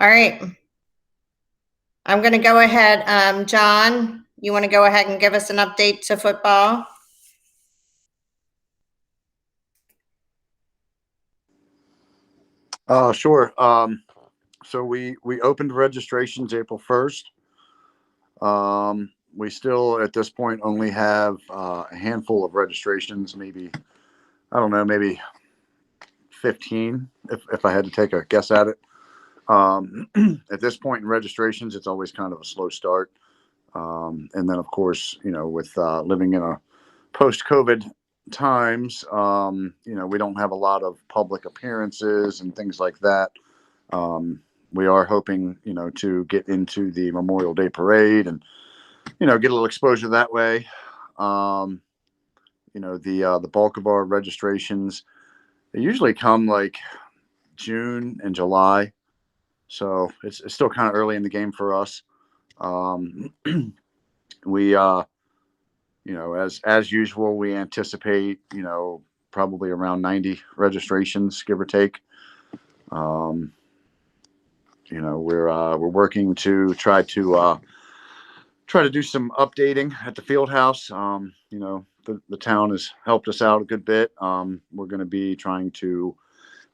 All right. I'm going to go ahead. John, you want to go ahead and give us an update to football? Sure. So we opened registrations April 1st. We still, at this point, only have a handful of registrations, maybe 15, if I had to take a guess at it. At this point in registrations, it's always kind of a slow start. And then, of course, with living in a post-COVID times, we don't have a lot of public appearances and things like that. We are hoping, to get into the Memorial Day parade and, get a little exposure that way. The bulk of our registrations, they usually come like June and July. So it's still kind of early in the game for us. We, as usual, we anticipate, probably around 90 registrations, give or take. We're working to try to do some updating at the field house. The town has helped us out a good bit. We're going to be trying to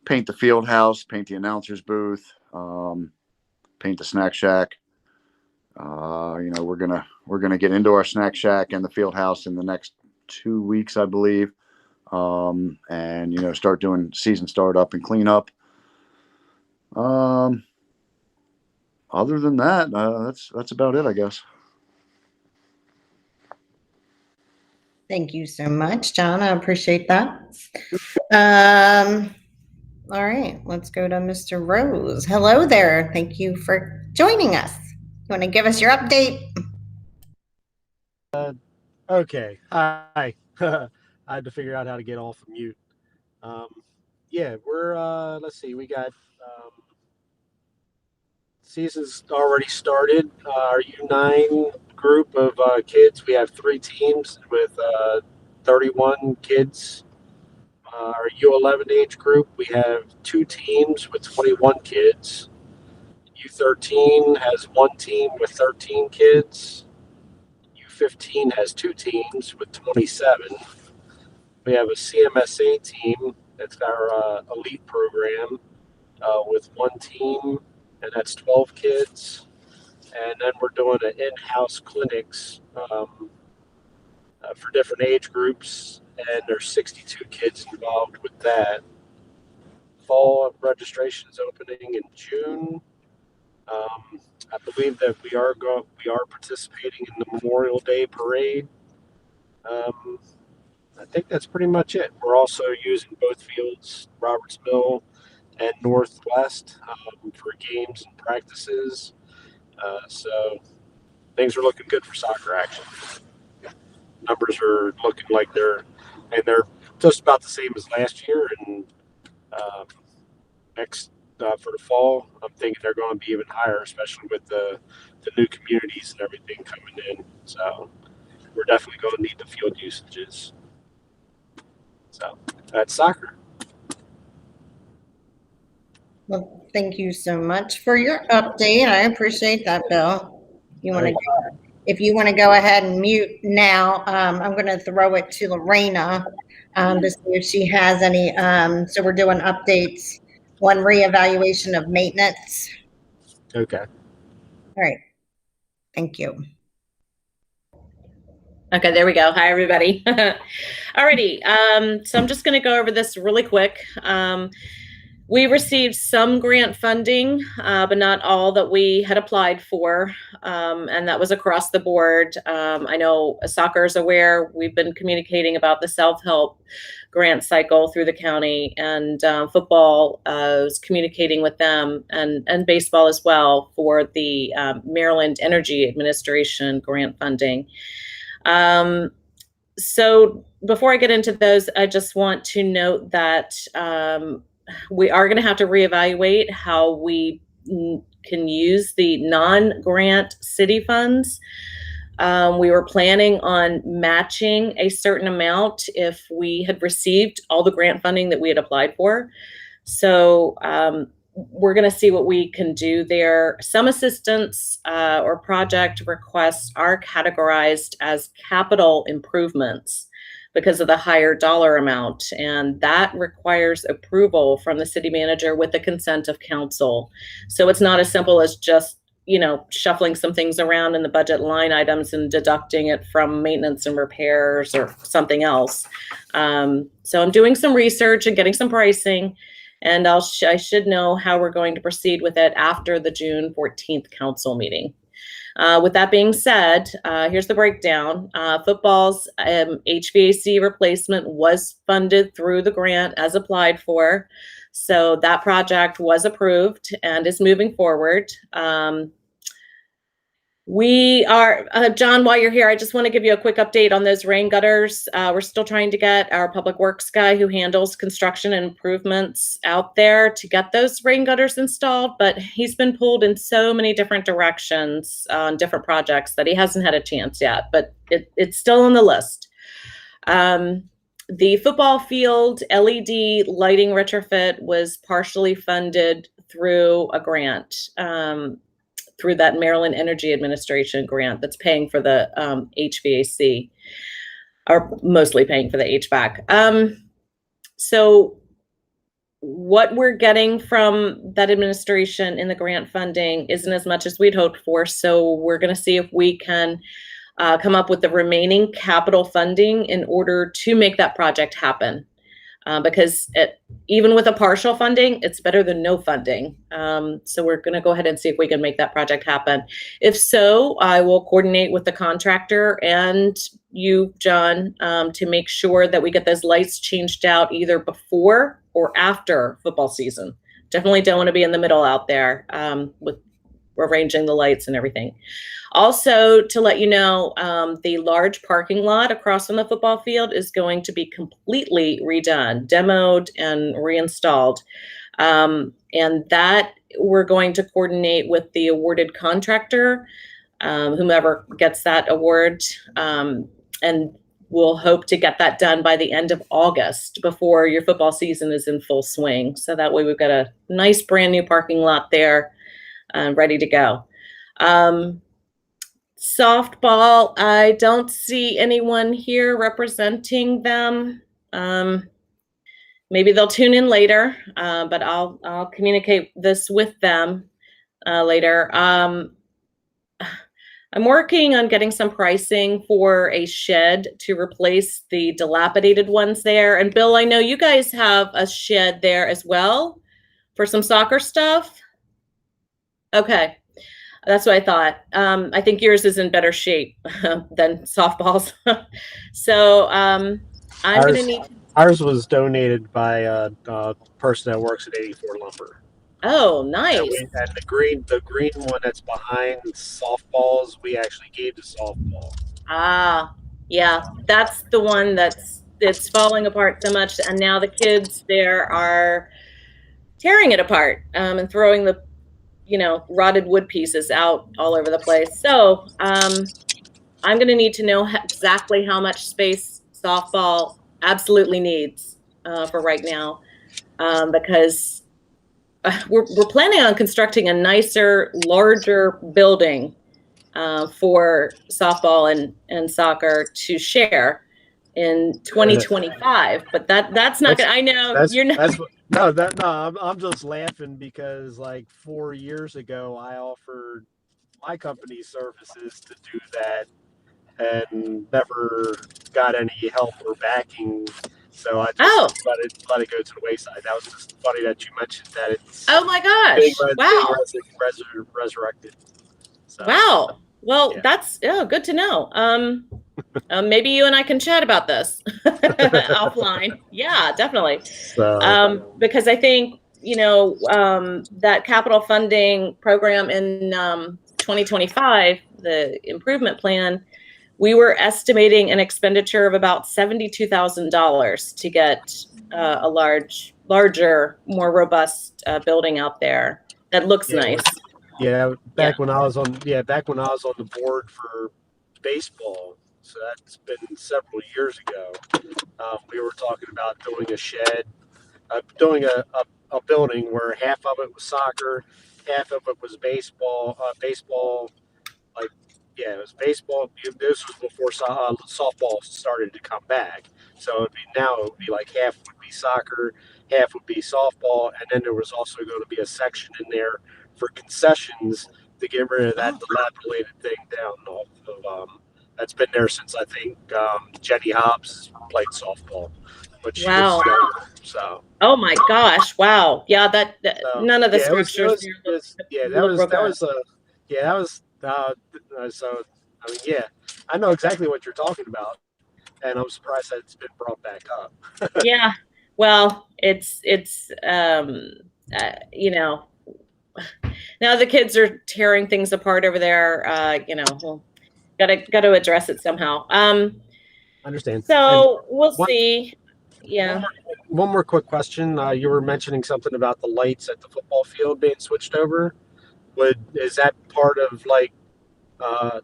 paint the field house, paint the announcer's booth, paint the snack shack. We're gonna get into our snack shack and the field house in the next 2 weeks, I believe, and start doing season startup and cleanup. Other than that, that's about it, I guess. Thank you so much, John. I appreciate that. All right, let's go to Mr. Rose. Hello there. Thank you for joining us. You want to give us your update? Okay. Hi. I had to figure out how to get off of mute. We're let's see. We got season's already started. Our U9 group of kids. We have 3 teams with 31 kids. Our U11 age group, we have 2 teams with 21 kids. U13 has 1 team with 13 kids. U15 has 2 teams with 27. We have a CMSA team. That's our elite program with 1 team, and that's 12 kids. And then we're doing an in-house clinics for different age groups, and there's 62 kids involved with that. Fall registration is opening in June. I believe that we are participating in the Memorial Day parade. I think that's pretty much it. We're also using both fields, Roberts Mill and Northwest, for games and practices. So things are looking good for soccer action. Numbers are looking like they're just about the same as last year. And next for the fall, I'm thinking they're going to be even higher, especially with the new communities and everything coming in. So we're definitely going to need the field usages. So that's soccer. Well, thank you so much for your update. I appreciate that, Bill. If you want to go ahead and mute now, I'm going to throw it to Lorena to see if she has any. So we're doing updates. 1 reevaluation of maintenance. Okay. All right. Thank you. Okay, there we go. Hi, everybody. Alrighty. So I'm just going to go over this really quick. We received some grant funding, but not all that we had applied for, and that was across the board. I know soccer is aware. We've been communicating about the self-help grant cycle through the county, and football is communicating with them, and baseball as well for the Maryland Energy Administration grant funding. So before I get into those, I just want to note that we are going to have to reevaluate how we can use the non-grant city funds. We were planning on matching a certain amount if we had received all the grant funding that we had applied for. So we're going to see what we can do there. Some assistance or project requests are categorized as capital improvements because of the higher dollar amount, and that requires approval from the city manager with the consent of council. So it's not as simple as just, shuffling some things around in the budget line items and deducting it from maintenance and repairs or something else. So I'm doing some research and getting some pricing, and I should know how we're going to proceed with it after the June 14th council meeting. With that being said, here's the breakdown. Football's HVAC replacement was funded through the grant as applied for. So that project was approved and is moving forward. We are, John, while you're here, I just want to give you a quick update on those rain gutters. We're still trying to get our public works guy who handles construction and improvements out there to get those rain gutters installed, but he's been pulled in so many different directions on different projects that he hasn't had a chance yet, but it's still on the list. The football field LED lighting retrofit was partially funded through a grant. Through that Maryland Energy Administration grant that's paying for the HVAC, or mostly paying for the HVAC. So what we're getting from that administration in the grant funding isn't as much as we'd hoped for. So we're going to see if we can come up with the remaining capital funding in order to make that project happen. Because even with a partial funding, it's better than no funding. So we're going to go ahead and see if we can make that project happen. If so, I will coordinate with the contractor and you, John, to make sure that we get those lights changed out either before or after football season. Definitely don't want to be in the middle out there with arranging the lights and everything. Also, to let you know, the large parking lot across from the football field is going to be completely redone, demoed, and reinstalled. And that we're going to coordinate with the awarded contractor, whomever gets that award. And we'll hope to get that done by the end of August before your football season is in full swing. So that way we've got a nice brand new parking lot there ready to go. Softball, I don't see anyone here representing them. Maybe they'll tune in later, but I'll communicate this with them later. I'm working on getting some pricing for a shed to replace the dilapidated ones there. And Bill, I know you guys have a shed there as well for some soccer stuff. Okay. That's what I thought. I think yours is in better shape than softballs. So I'm going to need. Ours was donated by a person that works at 84 Lumber. Oh, nice. And the green one that's behind softballs, we actually gave to softball. Ah, yeah, that's the one it's falling apart so much, and now the kids there are tearing it apart and throwing the rotted wood pieces out all over the place. So I'm going to need to know exactly how much space softball absolutely needs for right now, because we're planning on constructing a nicer, larger building for softball and soccer to share in 2025. But that's not going to, I know you're not. No, I'm just laughing because like 4 years ago, I offered my company's services to do that and never got any help or backing. So I just let it go to the wayside. That was just funny that you mentioned that it's my gosh. being resurrected. So, wow. Well, yeah. That's good to know. Maybe you and I can chat about this offline. Yeah, definitely. So, because I think, that capital funding program in 2025, the improvement plan, we were estimating an expenditure of about $72,000 to get a larger, more robust building out there that looks nice. Yeah, back when I was on the board for baseball, so that's been several years ago. We were talking about doing a shed, doing a a building where half of it was soccer, half of it was baseball. Baseball, like yeah, it was baseball. This was before softball started to come back. So now it would be like half would be soccer, half would be softball, and then there was also going to be a section in there for concessions to get rid of that dilapidated thing down off of. That's been there since I think Jenny Hobbs played softball, but she Wow. was young, so. Oh my gosh! Wow. Yeah, that none of the Yeah, structures here so I mean, yeah, I know exactly what you're talking about, and I'm surprised that it's been brought back up. Yeah. Well, it's you know, now the kids are tearing things apart over there. You know, we'll gotta address it somehow. Understand. So we'll one- see. Yeah. One more quick question. You were mentioning something about the lights at the football field being switched over. Is that part of like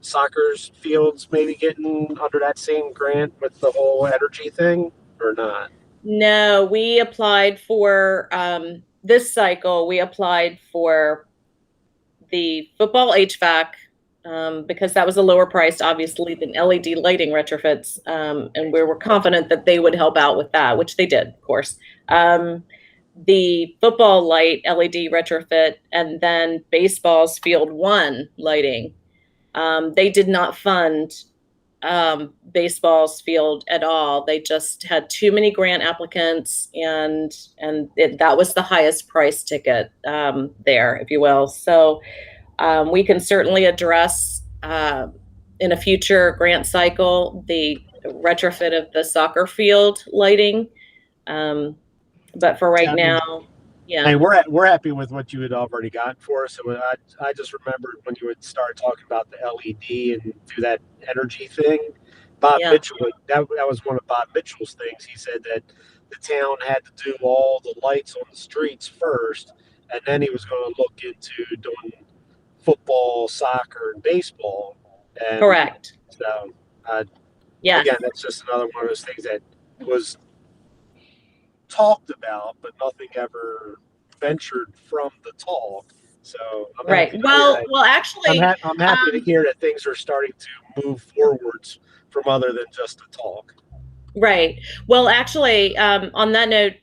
soccer's fields maybe getting under that same grant with the whole energy thing or not? No, we applied for this cycle. We applied for the football HVAC because that was a lower priced, obviously, than LED lighting retrofits, and we were confident that they would help out with that, which they did, of course. The football light LED retrofit, and then baseball's field one lighting. They did not fund baseball's field at all. They just had too many grant applicants, and that was the highest price ticket there, if you will. So we can certainly address in a future grant cycle the retrofit of the soccer field lighting. But for right now, yeah. And we're happy with what you had already gotten for us. So I just remembered when you would start talking about the LED and do that energy thing. Bob Mitchell, that was one of Bob Mitchell's things. He said that the town had to do all the lights on the streets first, and then he was going to look into doing football, soccer, and baseball. And correct. So, yeah. Again, that's just another one of those things that was talked about, but nothing ever ventured from the talk. So I'm right. Well, actually, I'm happy to hear that things are starting to move forwards from other than just a talk. Right. Well, actually, on that note,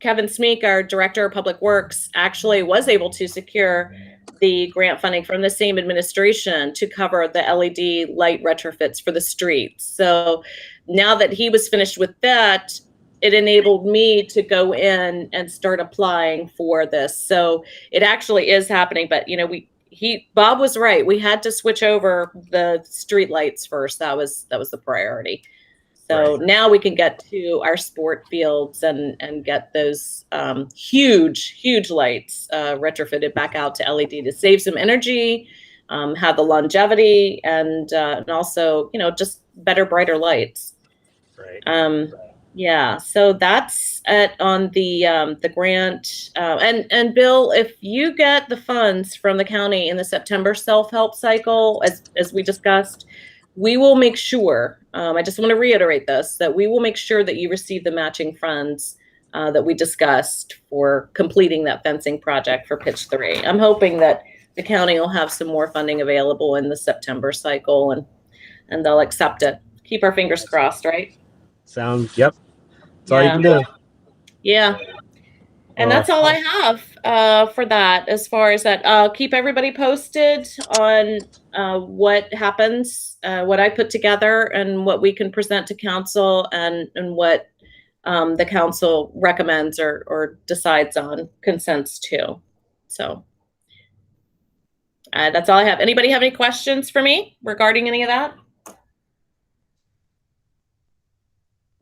Kevin Smeek, our director of public works, actually was able to secure the grant funding from the same administration to cover the LED light retrofits for the streets. So now that he was finished with that, it enabled me to go in and start applying for this. So it actually is happening. But you know, Bob was right. We had to switch over the street lights first. That was the priority. So now we can get to our sport fields and get those huge lights retrofitted back out to LED to save some energy, have the longevity, and also, you know, just better, brighter lights. Right. Yeah. So that's it on the grant. And Bill, if you get the funds from the county in the September self-help cycle, as we discussed, we will make sure, I just want to reiterate this, that we will make sure that you receive the matching funds that we discussed for completing that fencing project for pitch 3. I'm hoping that the county will have some more funding available in the September cycle and they'll accept it. Keep our fingers crossed, right? Yep. That's all you can do. Yeah. And that's all I have for that. As far as that, I'll keep everybody posted on what happens, what I put together, and what we can present to council, and what the council recommends or decides on, consents to. So that's all I have. Anybody have any questions for me regarding any of that?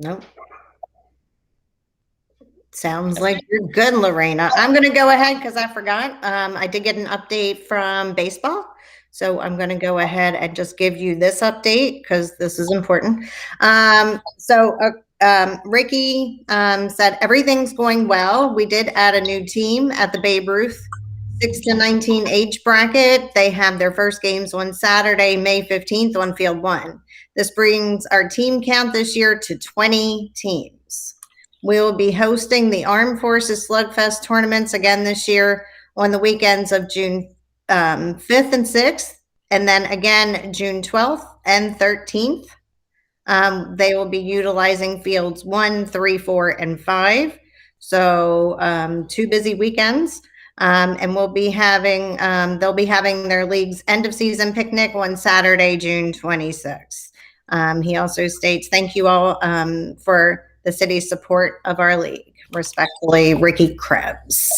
Nope. Sounds like you're good, Lorena. I'm going to go ahead because I forgot. I did get an update from baseball. So I'm going to go ahead and just give you this update because this is important. Ricky said everything's going well. We did add a new team at the Babe Ruth 6 to 19 age bracket. They have their first games on Saturday, May 15th on field 1. This brings our team count this year to 20 teams. We will be hosting the Armed Forces Slugfest tournaments again this year on the weekends of June 5th and 6th, and then again June 12th and 13th. They will be utilizing fields 1, 3, 4, and 5. So 2 busy weekends. And they'll be having their league's end of season picnic on Saturday, June 26th. He also states, thank you all for the city's support of our league. Respectfully, Ricky Krebs.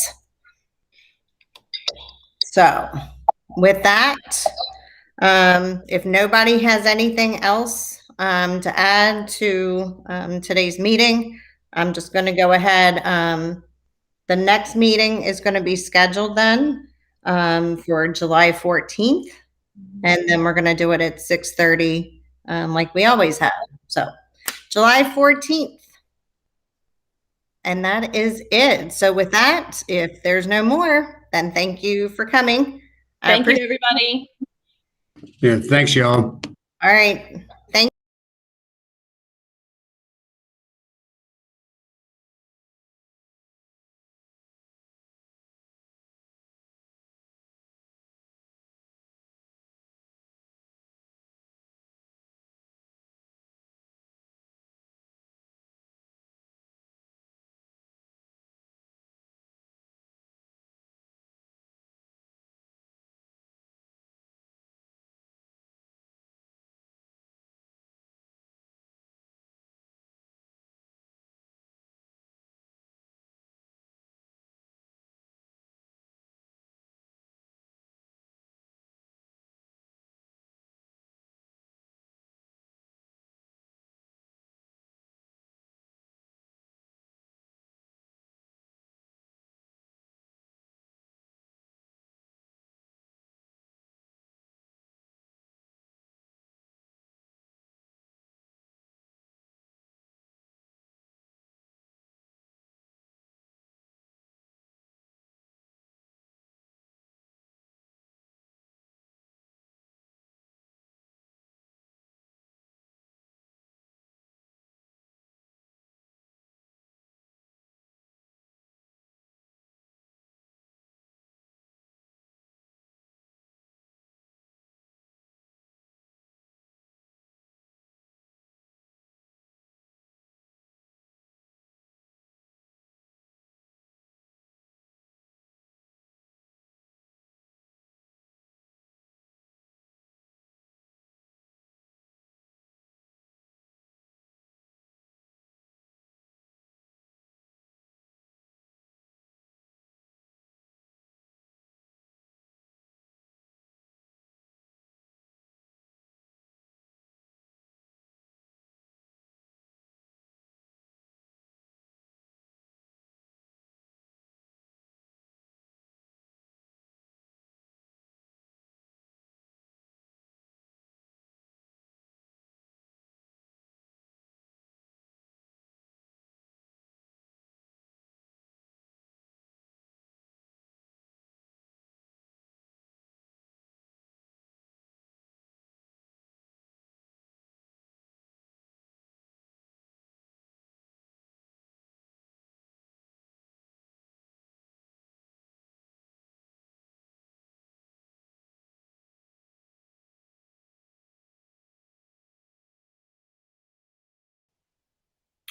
So with that, if nobody has anything else to add to today's meeting, I'm just going to go ahead. The next meeting is going to be scheduled then for July 14th, and then we're going to do it at 6:30 like we always have. So July 14th. And that is it. So with that, if there's no more, then thank you for coming. Thank you, everybody. Yeah, thanks, y'all. All right.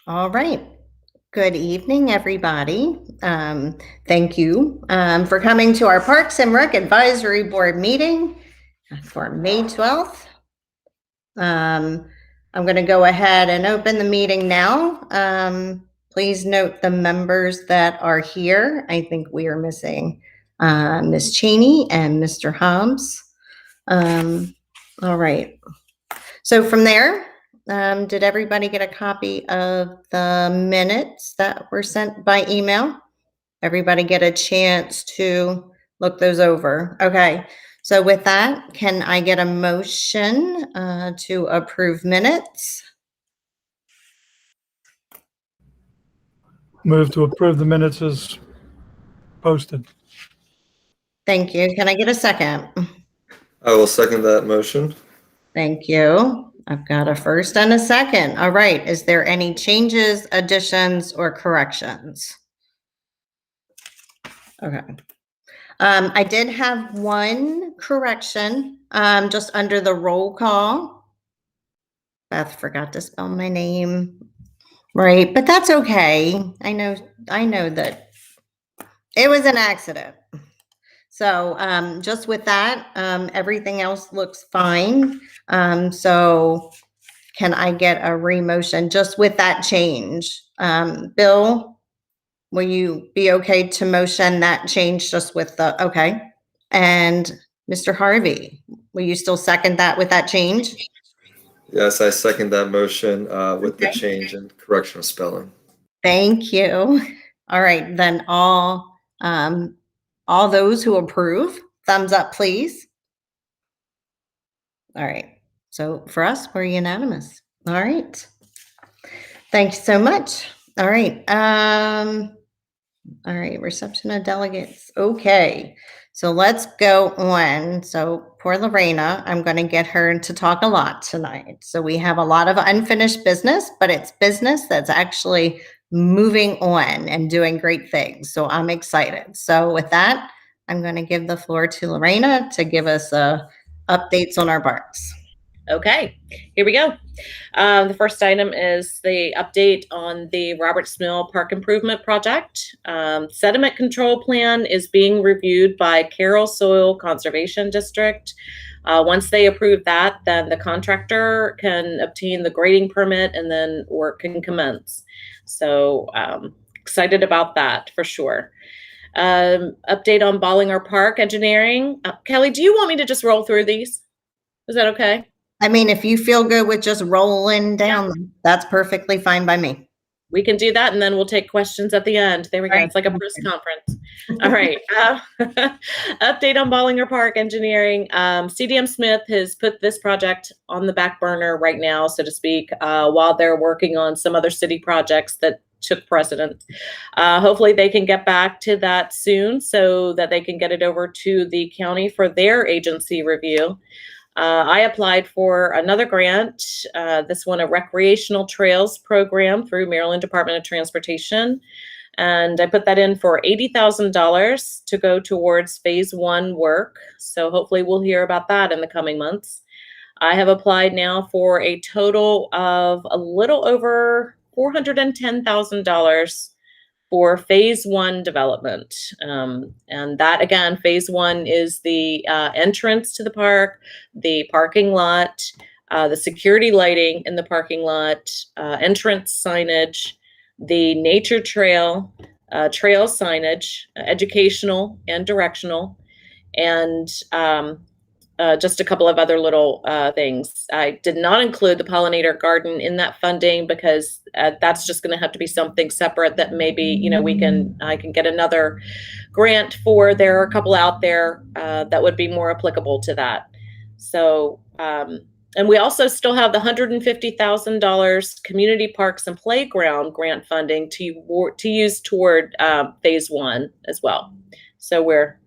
All right. Good evening, everybody. Thank you for coming to our Parks and Rec Advisory Board meeting for May 12th. I'm going to go ahead and open the meeting now. Please note the members that are here. I think we are missing Ms. Cheney and Mr. Hobbs. All right. So from there, did everybody get a copy of the minutes that were sent by email? Everybody get a chance to look those over? Okay. So with that, can I get a motion to approve minutes? Move to approve the minutes as posted. Thank you. Can I get a second? I will second that motion. Thank you. I've got a first and a second. All right. Is there any changes, additions, or corrections? Okay. I did have one correction, just under the roll call. Beth forgot to spell my name right, but that's okay. I know that it was an accident. So, just with that, everything else looks fine. So can I get a remotion just with that change? Bill, will you be okay to motion that change just with the, okay? And Mr. Harvey, will you still second that with that change? Yes, I second that motion with the Okay. change and correction of spelling. Thank you. All right, then all those who approve, thumbs up, please. All right, so for us, we're unanimous. All right. Thank you so much. All right. All right, reception of delegates. Okay, so let's go on. So poor Lorena, I'm going to get her to talk a lot tonight. So we have a lot of unfinished business, but it's business that's actually moving on and doing great things. So I'm excited. So with that, I'm going to give the floor to Lorena to give us updates on our parks. Okay, here we go. The first item is the update on the Roberts Mill Park Improvement Project. Sediment control plan is being reviewed by Carroll Soil Conservation District. Once they approve that, then the contractor can obtain the grading permit and then work can commence. So excited about that for sure. Update on Ballinger Park engineering. Kelly, do you want me to just roll through these? Is that okay? I mean, if you feel good with just rolling down, that's perfectly fine by me. We can do that, and then we'll take questions at the end. There we go. Right. It's like a press conference. All right. Update on Ballinger Park engineering. CDM Smith has put this project on the back burner right now, so to speak, while they're working on some other city projects that took precedence. Hopefully they can get back to that soon so that they can get it over to the county for their agency review. I applied for another grant, this one a recreational trails program through Maryland Department of Transportation. And I put that in for $80,000 to go towards phase 1 work. So hopefully we'll hear about that in the coming months. I have applied now for a total of a little over $410,000 for phase 1 development. And that again, phase 1 is the entrance to the park, the parking lot, the security lighting in the parking lot, entrance signage, the nature trail, trail signage, educational and directional, and just a couple of other little things. I did not include the pollinator garden in that funding because that's just going to have to be something separate that maybe, you know, I can get another grant for. There are a couple out there that would be more applicable to that. So, and we also still have the $150,000 community parks and playground grant funding to use toward phase 1 as well. So we're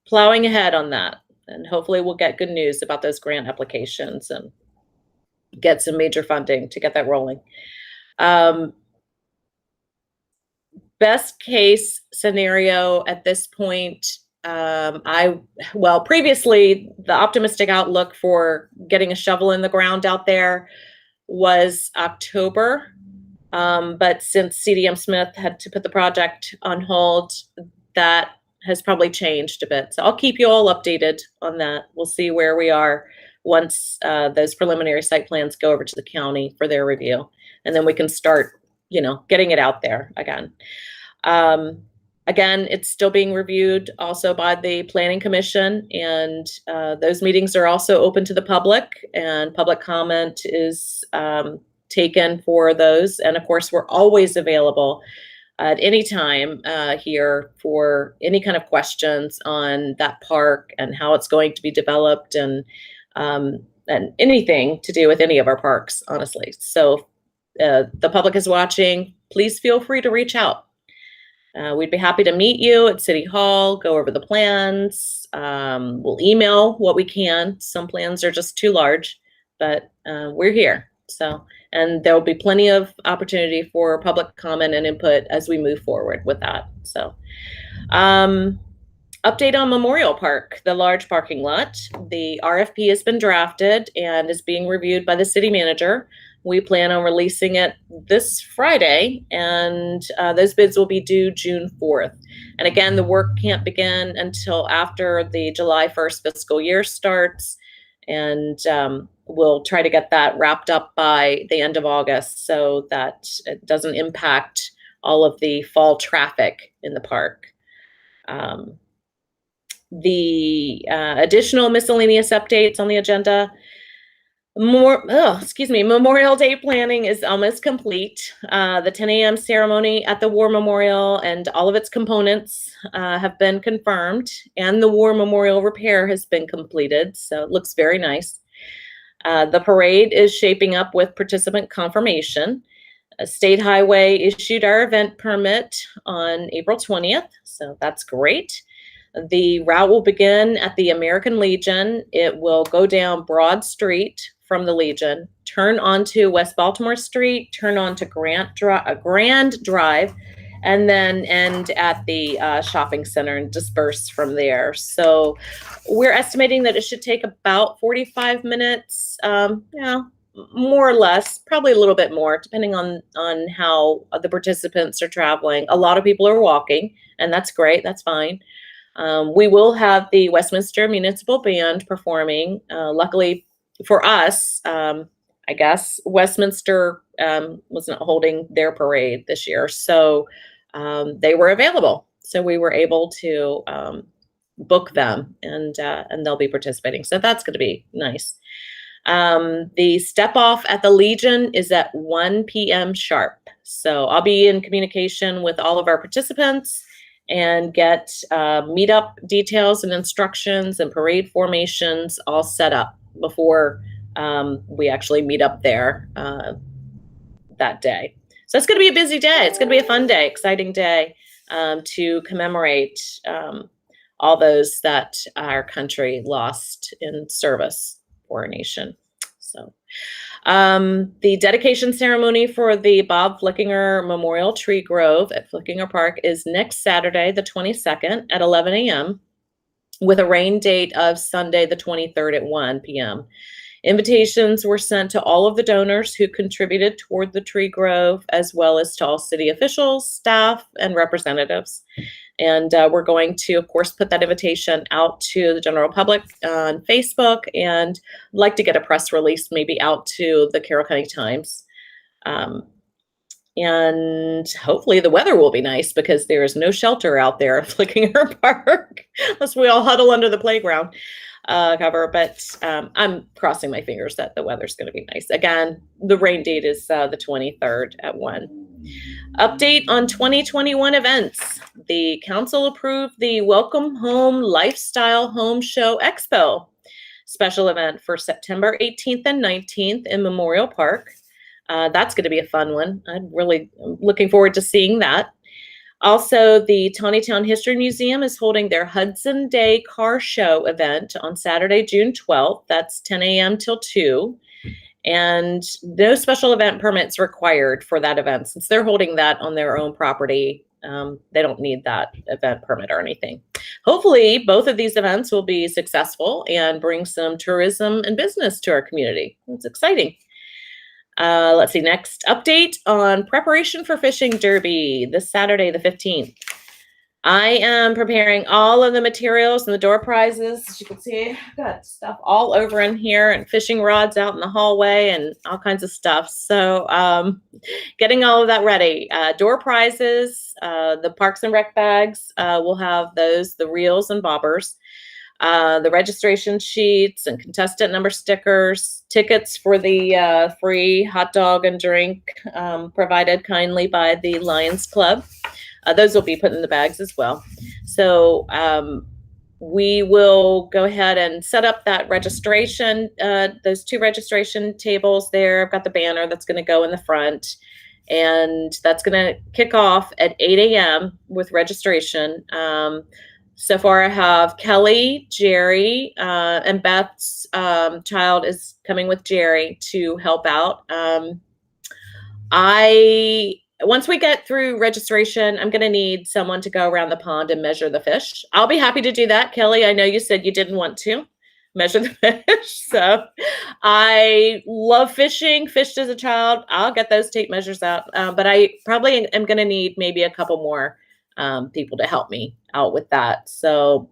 plowing ahead on that. And hopefully we'll get good news about those grant applications and get some major funding to get that rolling. Best case scenario at this point, previously the optimistic outlook for getting a shovel in the ground out there was October. But since CDM Smith had to put the project on hold, that has probably changed a bit. So I'll keep you all updated on that. We'll see where we are once those preliminary site plans go over to the county for their review. And then we can start, you know, getting it out there again. Again, it's still being reviewed also by the Planning Commission, and those meetings are also open to the public, and public comment is taken for those. And of course, we're always available at any time here for any kind of questions on that park and how it's going to be developed, and anything to do with any of our parks, honestly. So the public is watching. Please feel free to reach out. We'd be happy to meet you at City Hall, go over the plans. We'll email what we can. Some plans are just too large, but we're here. So, and there'll be plenty of opportunity for public comment and input as we move forward with that. So, update on Memorial Park, the large parking lot. The RFP has been drafted and is being reviewed by the city manager. We plan on releasing it this Friday, and those bids will be due June 4th. And again, the work can't begin until after the July 1st fiscal year starts, and we'll try to get that wrapped up by the end of August so that it doesn't impact all of the fall traffic in the park. The additional miscellaneous updates on the agenda. Memorial Day planning is almost complete. The 10 a.m. ceremony at the War Memorial and all of its components have been confirmed, and the War Memorial repair has been completed, so it looks very nice. The parade is shaping up with participant confirmation. State Highway issued our event permit on April 20th, so that's great. The route will begin at the American Legion. It will go down Broad Street from the Legion, turn onto West Baltimore Street, turn onto Grand Drive, and then end at the shopping center and disperse from there. So we're estimating that it should take about 45 minutes, more or less, probably a little bit more, depending on how the participants are traveling. A lot of people are walking, and that's great. That's fine. We will have the Westminster Municipal Band performing. Luckily for us, I guess, Westminster was not holding their parade this year, so they were available. So we were able to book them, and they'll be participating. So that's going to be nice. The step off at the Legion is at 1 p.m. sharp. So I'll be in communication with all of our participants and get meetup details and instructions and parade formations all set up before we actually meet up there that day. So it's going to be a busy day. It's going to be a fun day, exciting day to commemorate all those that our country lost in service for our nation. So the dedication ceremony for the Bob Flickinger Memorial Tree Grove at Flickinger Park is next Saturday, the 22nd at 11 a.m. with a rain date of Sunday, the 23rd at 1 p.m. Invitations were sent to all of the donors who contributed toward the tree grove, as well as to all city officials, staff, and representatives. And we're going to, of course, put that invitation out to the general public on Facebook, and I'd like to get a press release maybe out to the Carroll County Times. And hopefully the weather will be nice, because there is no shelter out there at Flickinger Park unless we all huddle under the playground cover. But I'm crossing my fingers that the weather's going to be nice. Again, the rain date is the 23rd at 1. Update on 2021 events. The council approved the Welcome Home Lifestyle Home Show Expo special event for September 18th and 19th in Memorial Park. That's going to be a fun one. I'm really looking forward to seeing that. Also, the Taneytown History Museum is holding their Hudson Day Car Show event on Saturday, June 12th. That's 10 a.m. till 2. And no special event permits required for that event. Since they're holding that on their own property, they don't need that event permit or anything. Hopefully, both of these events will be successful and bring some tourism and business to our community. It's exciting. Let's see, next update on preparation for Fishing Derby this Saturday, the 15th. I am preparing all of the materials and the door prizes. As you can see, I've got stuff all over in here, and fishing rods out in the hallway and all kinds of stuff. So getting all of that ready. Door prizes, the Parks and Rec bags, we'll have those, the reels and bobbers. The registration sheets and contestant number stickers, tickets for the free hot dog and drink provided kindly by the Lions Club. Those will be put in the bags as well. So we will go ahead and set up that registration, those 2 registration tables there. I've got the banner that's going to go in the front, and that's going to kick off at 8 a.m. with registration. So far, I have Kelly, Jerry, and Beth's child is coming with Jerry to help out. Once we get through registration, I'm going to need someone to go around the pond and measure the fish. I'll be happy to do that. Kelly, I know you said you didn't want to measure the fish. So I love fishing, fished as a child. I'll get those tape measures out. But I probably am going to need maybe a couple more people to help me out with that. So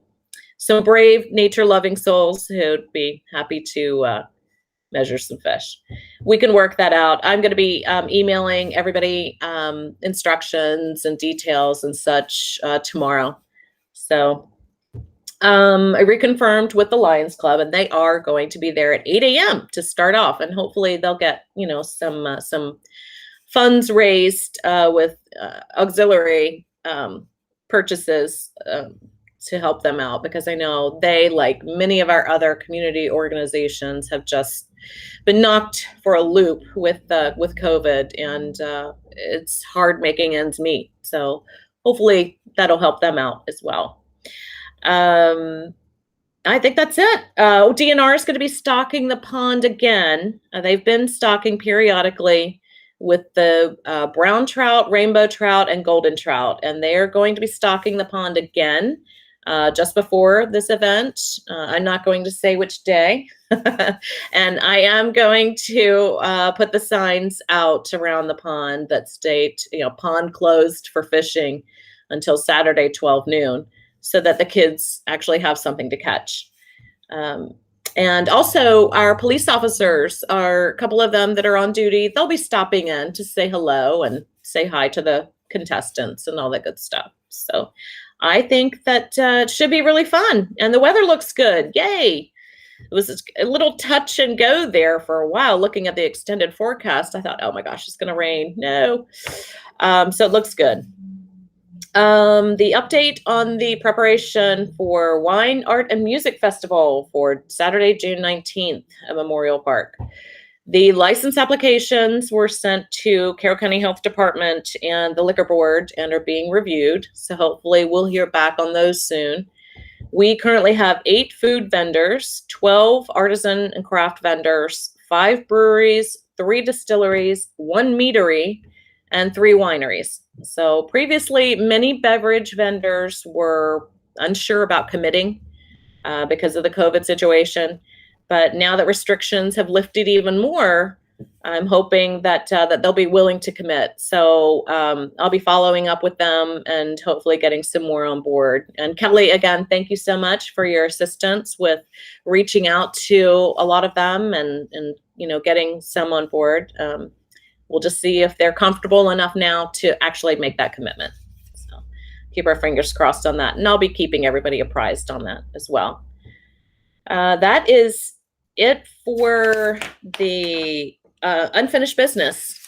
some brave nature loving souls who'd be happy to measure some fish. We can work that out. I'm going to be emailing everybody instructions and details and such tomorrow. So I reconfirmed with the Lions Club, and they are going to be there at 8 a.m. to start off, and hopefully they'll get some funds raised with auxiliary purchases to help them out, because I know they, like many of our other community organizations, have just been knocked for a loop with COVID, and it's hard making ends meet. So hopefully that'll help them out as well. I think that's it. DNR is going to be stocking the pond again. They've been stocking periodically with the brown trout, rainbow trout, and golden trout, and they're going to be stocking the pond again just before this event. I'm not going to say which day. And I am going to put the signs out around the pond that state, pond closed for fishing until Saturday, 12 noon, so that the kids actually have something to catch. And also our police officers, a couple of them that are on duty, they'll be stopping in to say hello and say hi to the contestants and all that good stuff. So I think that it should be really fun, and the weather looks good. Yay. It was a little touch and go there for a while. Looking at the extended forecast, I thought, oh my gosh, it's going to rain. No. So it looks good. The update on the preparation for Wine, Art, and Music Festival for Saturday, June 19th at Memorial Park. The license applications were sent to Carroll County Health Department and the Liquor Board and are being reviewed. So hopefully we'll hear back on those soon. We currently have 8 food vendors, 12 artisan and craft vendors, 5 breweries, 3 distilleries, 1 meadery, and 3 wineries. So previously, many beverage vendors were unsure about committing because of the COVID situation. But now that restrictions have lifted even more, I'm hoping that they'll be willing to commit. So I'll be following up with them and hopefully getting some more on board. And Kelly, again, thank you so much for your assistance with reaching out to a lot of them and getting some on board. We'll just see if they're comfortable enough now to actually make that commitment. So keep our fingers crossed on that. And I'll be keeping everybody apprised on that as well. That is it for the unfinished business.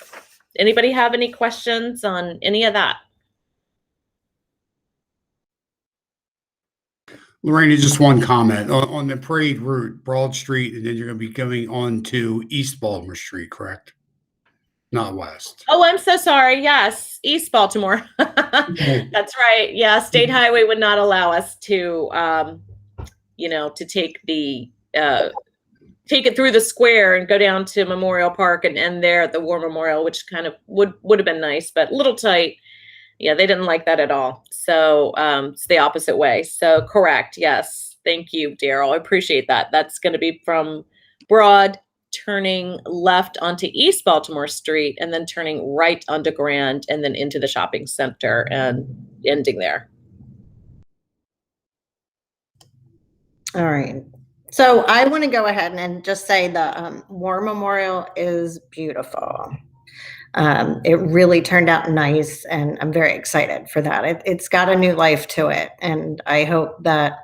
Anybody have any questions on any of that? Lorena, just one comment on the parade route, Broad Street, and then you're going to be going on to East Baltimore Street, correct? Not west. Oh, I'm so sorry. Yes, East Baltimore. That's right. Yeah, State Highway would not allow us to, to take it through the square and go down to Memorial Park and end there at the War Memorial, which kind of would have been nice, but a little tight. Yeah, they didn't like that at all. So it's the opposite way. So correct. Yes. Thank you, Daryl. I appreciate that. That's going to be from Broad, turning left onto East Baltimore Street, and then turning right onto Grand, and then into the shopping center and ending there. All right. So I want to go ahead and just say the War Memorial is beautiful. It really turned out nice, and I'm very excited for that. It's got a new life to it, and I hope that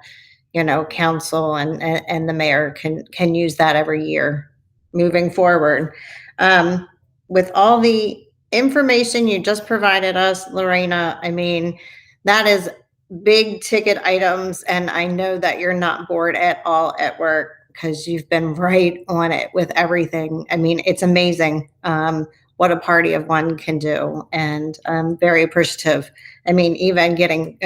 council and the mayor can use that every year moving forward. With all the information you just provided us, Lorena, I mean, that is big ticket items, and I know that you're not bored at all at work because you've been right on it with everything. I mean, it's amazing. what a party of one can do. And I'm very appreciative. I mean, even getting,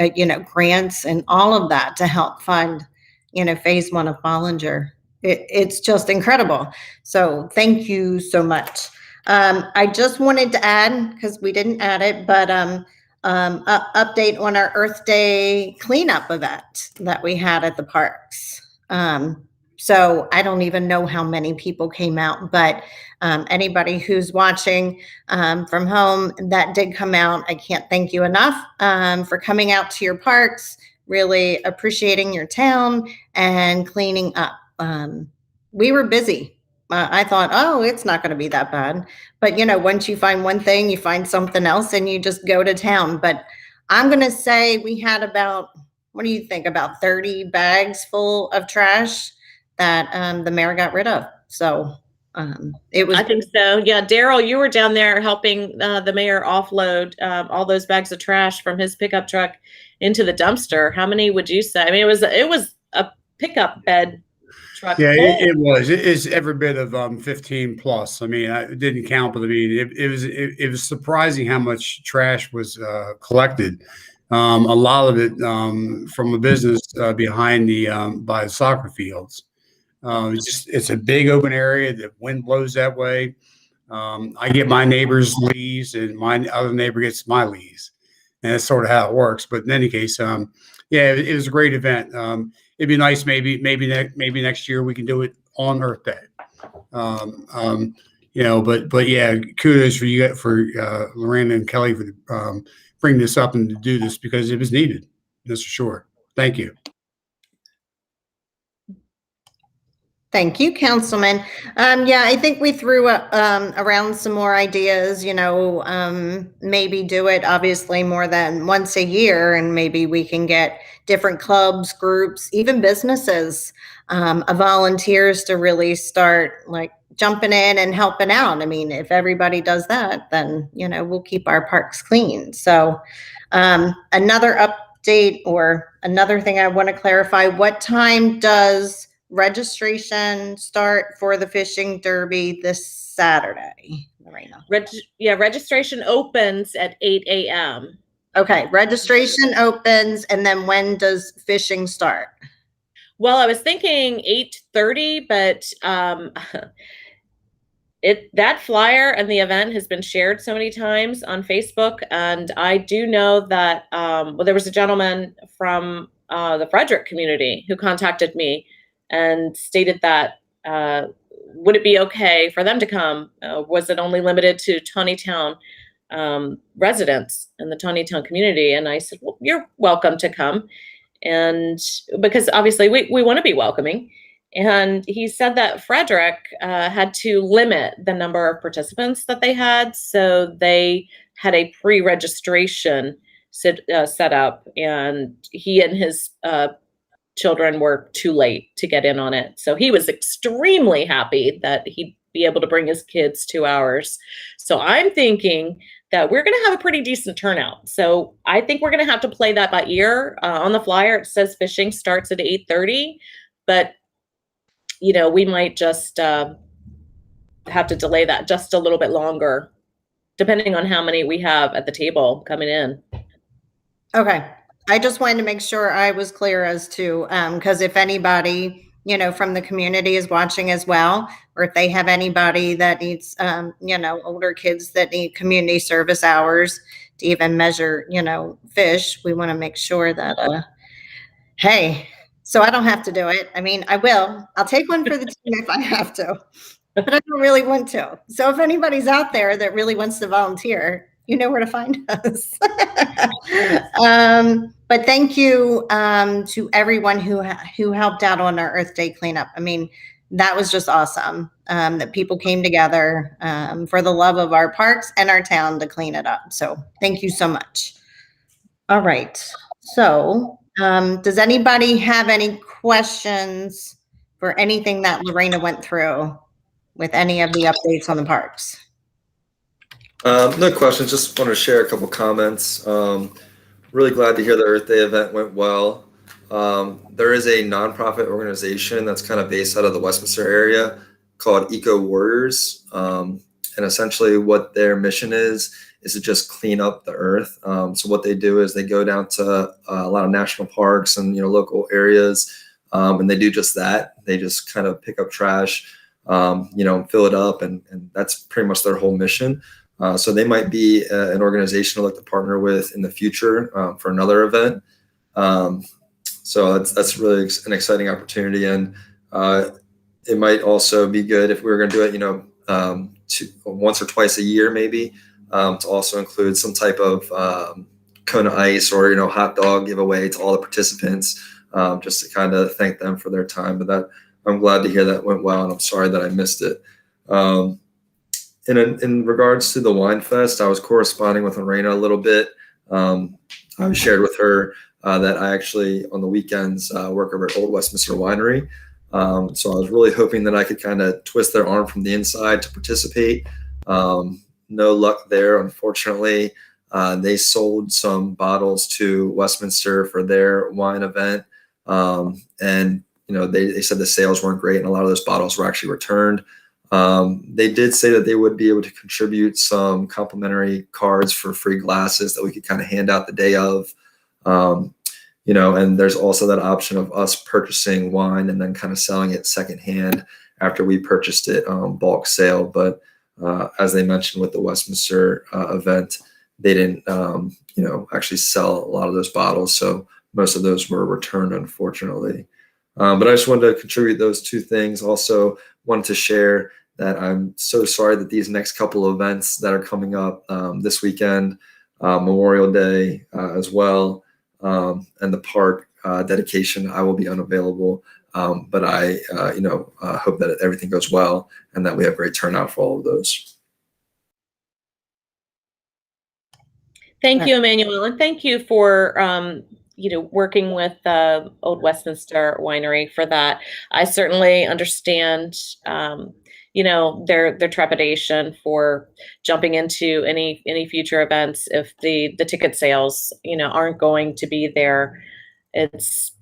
grants and all of that to help fund, phase 1 of Ballinger. It's just incredible. So thank you so much. I just wanted to add, because we didn't add it, but update on our Earth Day cleanup event that we had at the parks. So I don't even know how many people came out, but anybody who's watching from home that did come out, I can't thank you enough for coming out to your parks, really appreciating your town and cleaning up. We were busy. I thought, oh, it's not going to be that bad. But, once you find one thing, you find something else and you just go to town. But I'm going to say we had about, what do you think, about 30 bags full of trash that the mayor got rid of. So it was. I think so. Yeah. Daryl, you were down there helping the mayor offload all those bags of trash from his pickup truck into the dumpster. How many would you say? I mean, it was a pickup bed truck. Yeah, it was. It's every bit of 15 plus. I mean, I didn't count, but I mean, it was surprising how much trash was collected. A lot of it from a business behind by the soccer fields. It's a big open area. The wind blows that way. I get my neighbor's leaves, and my other neighbor gets my leaves, and that's sort of how it works. But in any case, yeah, it was a great event. It'd be nice, maybe next year we can do it on Earth Day. But yeah, kudos for you, for Lorena and Kelly for bringing this up and to do this, because it was needed. That's for sure. Thank you. Thank you, Councilman. Yeah, I think we threw around some more ideas, maybe do it obviously more than once a year, and maybe we can get different clubs, groups, even businesses, volunteers to really start like jumping in and helping out. I mean, if everybody does that, then, we'll keep our parks clean. So another update, or another thing I want to clarify, what time does registration start for the fishing derby this Saturday, Lorena? Registration opens at 8 a.m. Okay, registration opens, and then when does fishing start? Well, I was thinking 8:30, but that flyer and the event has been shared so many times on Facebook, and I do know that there was a gentleman from the Frederick community who contacted me and stated that would it be okay for them to come? Was it only limited to Taneytown residents in the Taneytown community? And I said, well, you're welcome to come. And because obviously we want to be welcoming. And he said that Frederick had to limit the number of participants that they had. So they had a pre-registration set up, and he and his children were too late to get in on it. So he was extremely happy that he'd be able to bring his kids 2 hours. So I'm thinking that we're going to have a pretty decent turnout. So I think we're going to have to play that by ear. On the flyer, it says fishing starts at 8:30, but we might just have to delay that just a little bit longer, depending on how many we have at the table coming in. Okay. I just wanted to make sure I was clear as to, because if anybody, from the community is watching as well, or if they have anybody that needs, older kids that need community service hours to even measure, fish, we want to make sure that, hey, so I don't have to do it. I mean, I will. I'll take one for the team if I have to, but I don't really want to. So if anybody's out there that really wants to volunteer, you know where to find us. But thank you to everyone who helped out on our Earth Day cleanup. I mean, that was just awesome that people came together for the love of our parks and our town to clean it up. So thank you so much. All right. So does anybody have any questions for anything that Lorena went through with any of the updates on the parks? No questions. Just want to share a couple comments. Really glad to hear the Earth Day event went well. There is a nonprofit organization that's kind of based out of the Westminster area called Eco Warriors. and essentially what their mission is to just clean up the earth. So what they do is they go down to a lot of national parks and local areas, and they do just that. They just kind of pick up trash, fill it up, and that's pretty much their whole mission. So they might be an organization to look to partner with in the future for another event. So that's really an exciting opportunity, and it might also be good if we were going to do it, once or twice a year, maybe, to also include some type of cone of ice or hot dog giveaway to all the participants, just to kind of thank them for their time. But I'm glad to hear that went well, and I'm sorry that I missed it. In regards to the Wine Fest, I was corresponding with Lorena a little bit. I shared with her that I actually on the weekends work over at Old Westminster Winery. So I was really hoping that I could kind of twist their arm from the inside to participate. No luck there, unfortunately. They sold some bottles to Westminster for their wine event, and they said the sales weren't great, and a lot of those bottles were actually returned. They did say that they would be able to contribute some complimentary cards for free glasses that we could kind of hand out the day of. And there's also that option of us purchasing wine and then kind of selling it secondhand after we purchased it bulk sale. But as they mentioned with the Westminster event, they didn't, actually sell a lot of those bottles. So most of those were returned, unfortunately. But I just wanted to contribute those two things. Also wanted to share that I'm so sorry that these next couple of events that are coming up this weekend, Memorial Day as well, and the park dedication, I will be unavailable. But I, hope that everything goes well and that we have great turnout for all of those. Thank you, Emmanuel, and thank you for working with Old Westminster Winery for that. I certainly understand their trepidation for jumping into any future events if the ticket sales aren't going to be there. It's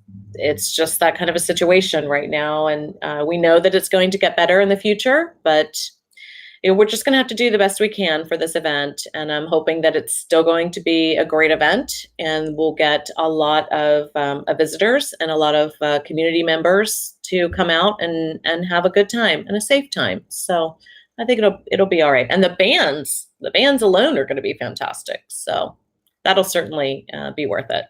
just that kind of a situation right now, and we know that it's going to get better in the future, but we're just going to have to do the best we can for this event. And I'm hoping that it's still going to be a great event, and we'll get a lot of visitors and a lot of community members to come out and have a good time and a safe time. So I think it'll be all right. And the bands alone are going to be fantastic. So that'll certainly be worth it.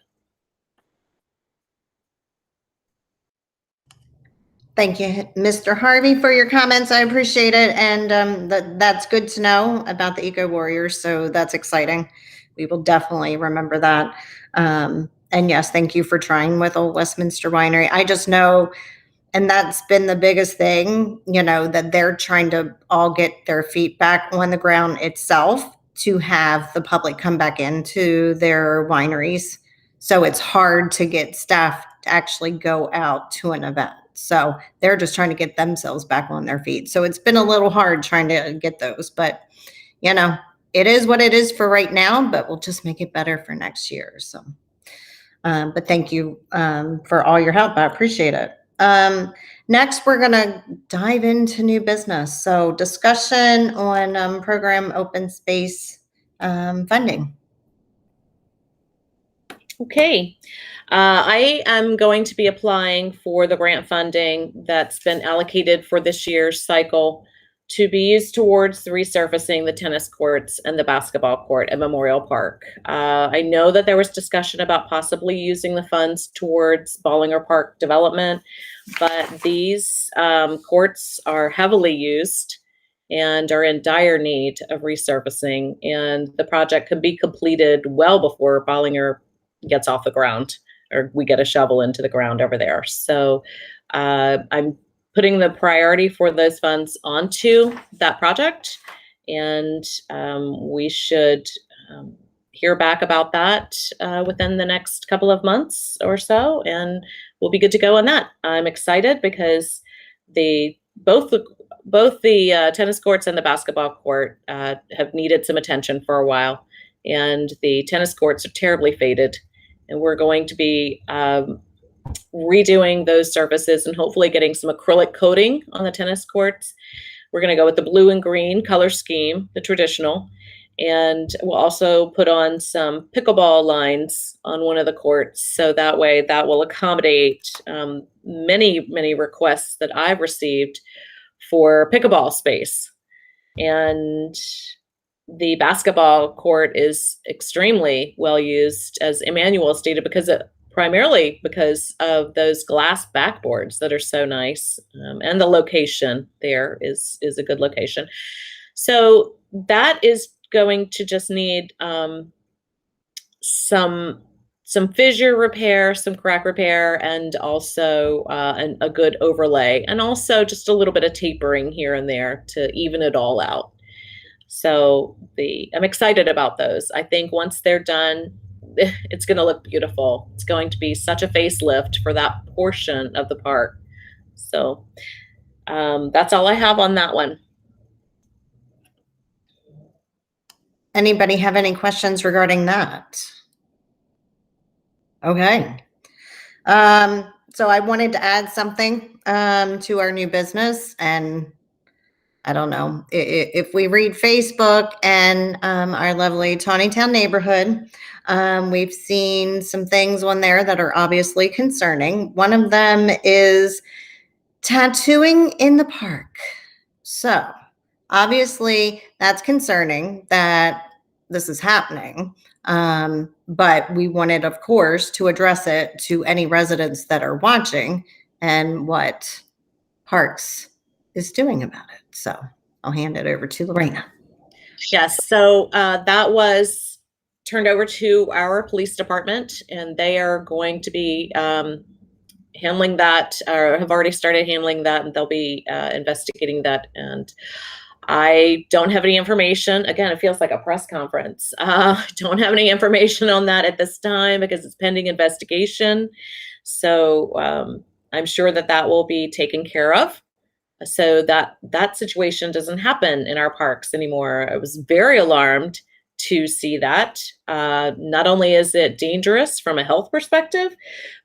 Thank you, Mr. Harvey, for your comments. I appreciate it. And that's good to know about the Eco Warriors. So that's exciting. We will definitely remember that. And yes, thank you for trying with Old Westminster Winery. I just know, and that's been the biggest thing, that they're trying to all get their feet back on the ground itself to have the public come back into their wineries. So it's hard to get staff to actually go out to an event. So they're just trying to get themselves back on their feet. So it's been a little hard trying to get those, but it is what it is for right now, but we'll just make it better for next year. So, but thank you for all your help. I appreciate it. Next, we're going to dive into new business. So discussion on program open space funding. Okay. I am going to be applying for the grant funding that's been allocated for this year's cycle to be used towards resurfacing the tennis courts and the basketball court at Memorial Park. I know that there was discussion about possibly using the funds towards Ballinger Park development, but these courts are heavily used and are in dire need of resurfacing, and the project can be completed well before Ballinger gets off the ground, or we get a shovel into the ground over there. So I'm putting the priority for those funds onto that project, and we should hear back about that within the next couple of months or so, and we'll be good to go on that. I'm excited because both the tennis courts and the basketball court have needed some attention for a while, and the tennis courts are terribly faded. And we're going to be redoing those surfaces and hopefully getting some acrylic coating on the tennis courts. We're going to go with the blue and green color scheme, the traditional. And we'll also put on some pickleball lines on one of the courts. So that way that will accommodate many requests that I've received for pickleball space. And the basketball court is extremely well used, as Emmanuel stated, primarily because of those glass backboards that are so nice, and the location there is a good location. So that is going to just need some fissure repair, some crack repair, and also a good overlay, and also just a little bit of tapering here and there to even it all out. So I'm excited about those. I think once they're done, it's going to look beautiful. It's going to be such a facelift for that portion of the park. So that's all I have on that one. Anybody have any questions regarding that? Okay. So I wanted to add something to our new business, and I don't know if we read Facebook and our lovely Taneytown neighborhood, we've seen some things on there that are obviously concerning. One of them is tattooing in the park. So obviously that's concerning that this is happening. But we wanted, of course, to address it to any residents that are watching and what Parks is doing about it. So I'll hand it over to Lorena. Yes, so that was turned over to our police department, and they are going to be handling that, or have already started handling that, and they'll be investigating that. And I don't have any information. Again, it feels like a press conference. Don't have any information on that at this time because it's pending investigation. So I'm sure that will be taken care of, so that situation doesn't happen in our parks anymore. I was very alarmed to see that. Not only is it dangerous from a health perspective,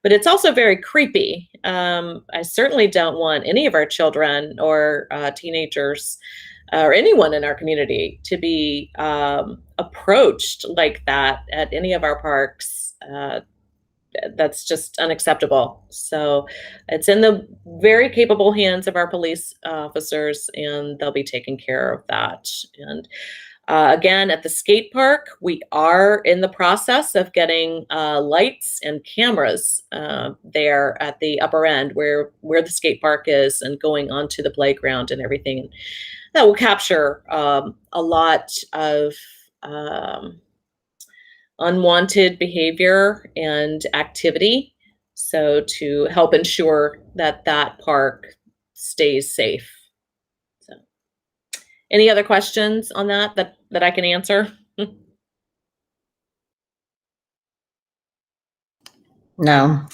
but it's also very creepy. I certainly don't want any of our children or teenagers or anyone in our community to be approached like that at any of our parks. That's just unacceptable. So it's in the very capable hands of our police officers, and they'll be taking care of that. And again, at the skate park, we are in the process of getting lights and cameras there at the upper end where the skate park is, and going onto the playground and everything. That will capture a lot of unwanted behavior and activity, so to help ensure that park stays safe. So, any other questions on that I can answer? No,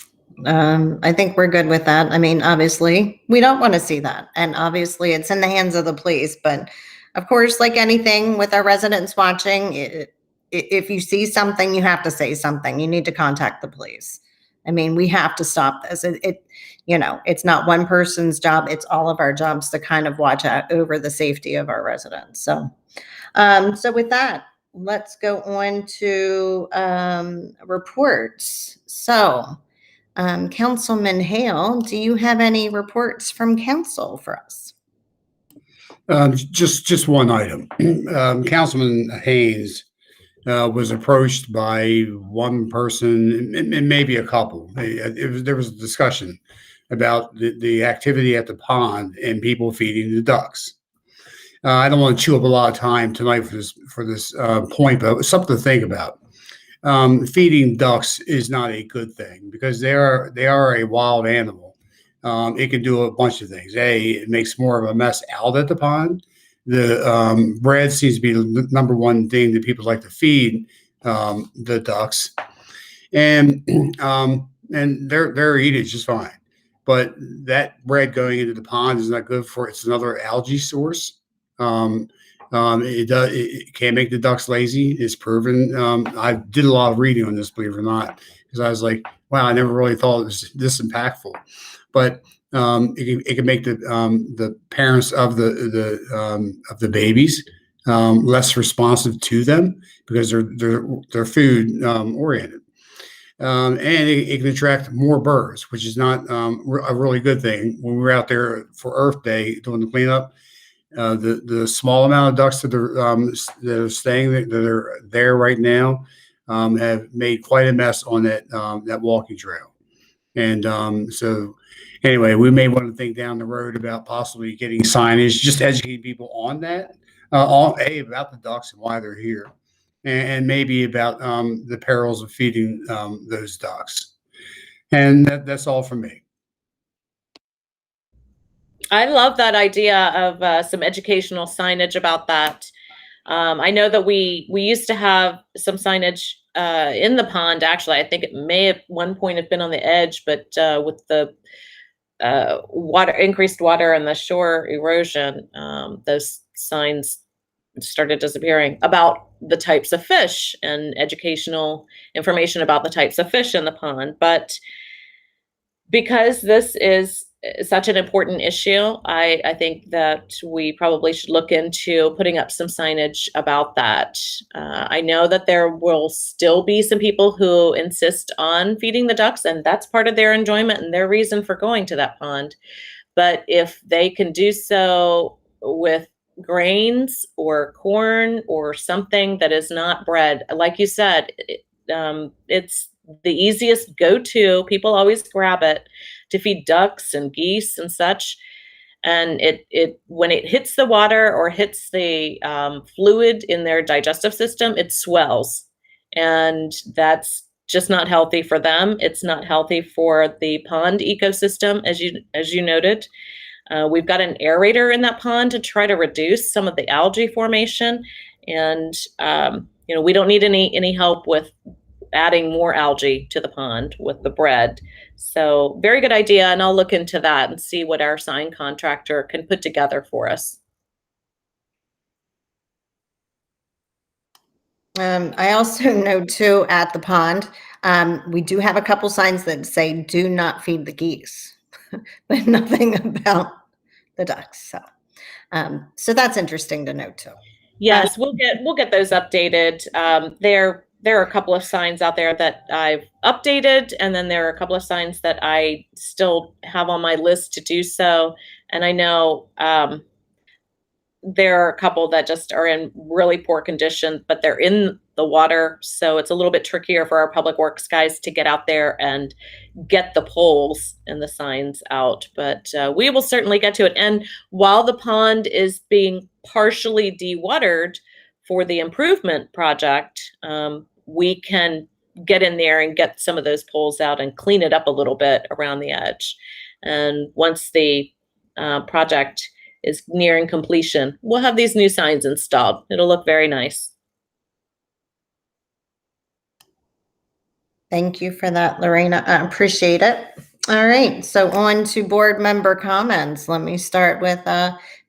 I think we're good with that. I mean, obviously, we don't want to see that. And obviously, it's in the hands of the police. But of course, like anything with our residents watching, if you see something, you have to say something. You need to contact the police. I mean, we have to stop this. It's not one person's job. It's all of our jobs to kind of watch out over the safety of our residents. So with that, let's go on to reports. So, Councilman Hale, do you have any reports from council for us? Just one item. Councilman Haynes was approached by one person and maybe a couple. There was a discussion about the activity at the pond and people feeding the ducks. I don't want to chew up a lot of time tonight for this point, but it's something to think about. Feeding ducks is not a good thing because they are a wild animal. It can do a bunch of things. It makes more of a mess out at the pond. The bread seems to be the number one thing that people like to feed the ducks, and they're eating just fine. But that bread going into the pond is not good for. It's another algae source. It can make the ducks lazy. It's proven. I did a lot of reading on this, believe it or not, because I was like, wow, I never really thought it was this impactful. But it can make the parents of the babies less responsive to them because they're food oriented. And it can attract more birds, which is not a really good thing. When we were out there for Earth Day doing the cleanup, the small amount of ducks that are staying there, that are there right now, have made quite a mess on that walking trail. And so anyway, we may want to think down the road about possibly getting signage, just educating people on that, about the ducks and why they're here, and maybe about the perils of feeding those ducks. And that's all from me. I love that idea of some educational signage about that. I know that we used to have some signage in the pond. Actually, I think it may at one point have been on the edge, but with the increased water and the shore erosion, those signs started disappearing about the types of fish and educational information about the types of fish in the pond. But because this is such an important issue, I think that we probably should look into putting up some signage about that. I know that there will still be some people who insist on feeding the ducks, and that's part of their enjoyment and their reason for going to that pond. But if they can do so with grains or corn or something that is not bread, like you said, it's the easiest go-to. People always grab it to feed ducks and geese and such. And it when it hits the water or hits the fluid in their digestive system, it swells, and that's just not healthy for them. It's not healthy for the pond ecosystem, as you noted. We've got an aerator in that pond to try to reduce some of the algae formation, and we don't need any help with adding more algae to the pond with the bread. So very good idea, and I'll look into that and see what our sign contractor can put together for us. I also know too at the pond, we do have a couple signs that say "Do not feed the geese," but nothing about the ducks. So that's interesting to know too. Yes, we'll get those updated. There are a couple of signs out there that I've updated, and then there are a couple of signs that I still have on my list to do so. And I know there are a couple that just are in really poor condition, but they're in the water, so it's a little bit trickier for our public works guys to get out there and get the poles and the signs out. But we will certainly get to it. And while the pond is being partially dewatered for the improvement project, we can get in there and get some of those poles out and clean it up a little bit around the edge. And once the project is nearing completion, we'll have these new signs installed. It'll look very nice. Thank you for that, Lorena. I appreciate it. All right, so on to board member comments. Let me start with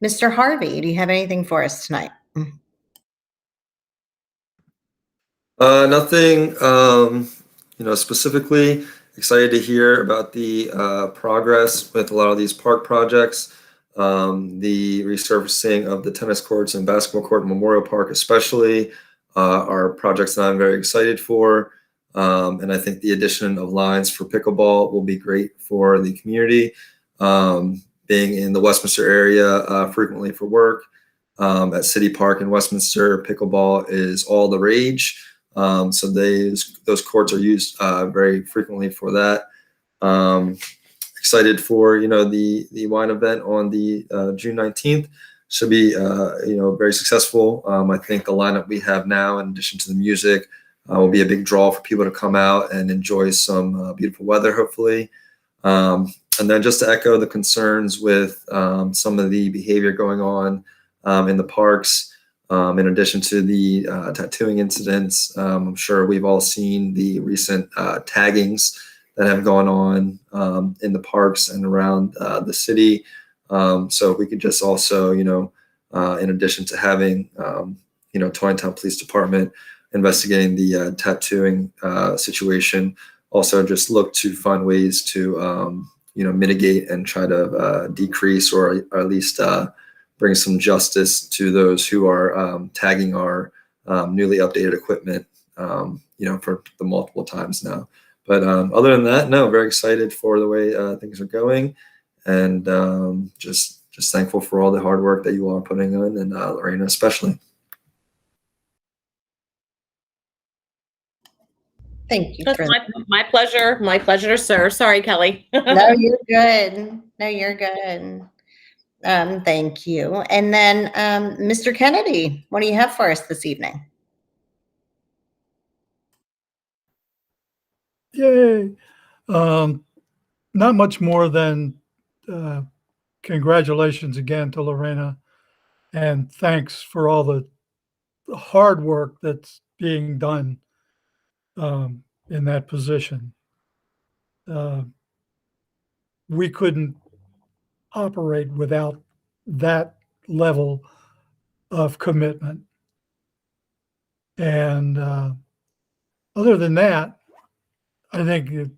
Mr. Harvey. Do you have anything for us tonight? Nothing, specifically. Excited to hear about the progress with a lot of these park projects. The resurfacing of the tennis courts and basketball court in Memorial Park especially are projects that I'm very excited for. And I think the addition of lines for pickleball will be great for the community. Being in the Westminster area frequently for work, at City Park in Westminster, pickleball is all the rage. So those courts are used very frequently for that. Excited for the wine event on the June 19th. Should be very successful. I think the lineup we have now, in addition to the music, will be a big draw for people to come out and enjoy some beautiful weather, hopefully. And then just to echo the concerns with some of the behavior going on in the parks. In addition to the tattooing incidents, I'm sure we've all seen the recent taggings that have gone on in the parks and around the city. So if we could just also, in addition to having, Taneytown Police Department investigating the tattooing situation, also just look to find ways to mitigate and try to decrease or at least bring some justice to those who are tagging our newly updated equipment, for the multiple times now. But other than that, no, very excited for the way things are going, and just thankful for all the hard work that you all are putting in, and Lorena especially. Thank you. That's For my pleasure. My pleasure, sir. Sorry, Kelly. No, you're good. No, you're good. Thank you. And then, Mr. Kennedy, what do you have for us this evening? Yay. Not much more than congratulations again to Lorena, and thanks for all the hard work that's being done in that position. We couldn't operate without that level of commitment. And other than that, I think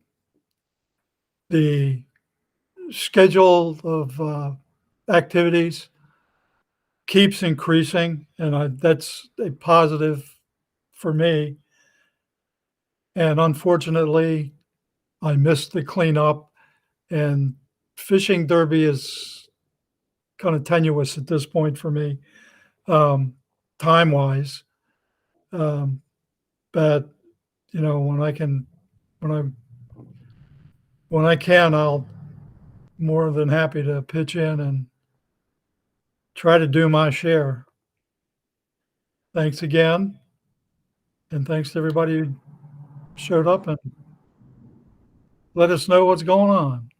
the schedule of activities keeps increasing, and that's a positive for me. And unfortunately, I missed the cleanup, and fishing derby is kind of tenuous at this point for me, time-wise. But when I can, I'll more than happy to pitch in and try to do my share. Thanks again, and thanks to everybody who showed up and let us know what's going on.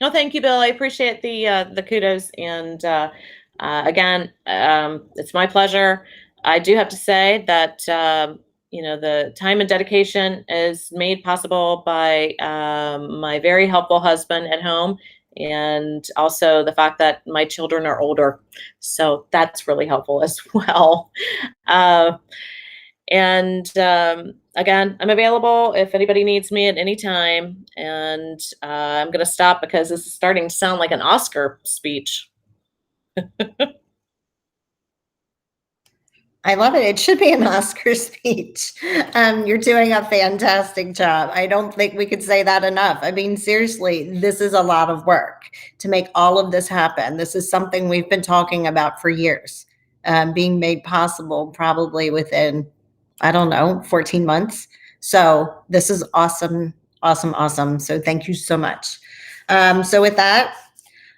No, thank you, Bill. I appreciate the kudos, and again, it's my pleasure. I do have to say that the time and dedication is made possible by my very helpful husband at home, and also the fact that my children are older, so that's really helpful as well. And again, I'm available if anybody needs me at any time. And I'm going to stop because this is starting to sound like an Oscar speech. I love it. It should be an Oscar speech. You're doing a fantastic job. I don't think we could say that enough. I mean, seriously, this is a lot of work to make all of this happen. This is something we've been talking about for years, being made possible probably within, 14 months. So this is awesome, awesome, awesome. So thank you so much. So with that,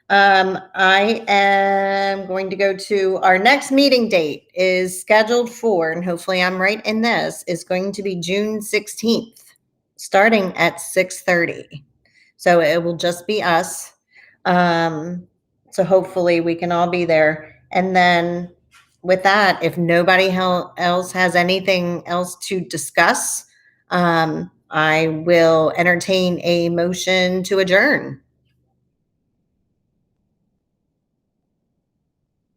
I am going to go to our next meeting date is scheduled for, and hopefully I'm right in this, is going to be June 16th, starting at 6:30. So it will just be us. So hopefully we can all be there. And then with that, if nobody else has anything else to discuss, I will entertain a motion to adjourn.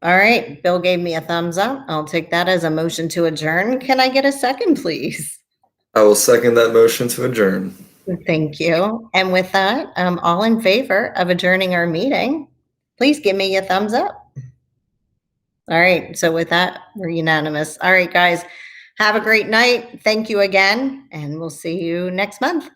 All right, Bill gave me a thumbs up. I'll take that as a motion to adjourn. Can I get a second, please? I will second that motion to adjourn. Thank you. And with that, all in favor of adjourning our meeting, please give me a thumbs up. All right, so with that, we're unanimous. All right, guys, have a great night. Thank you again, and we'll see you next month.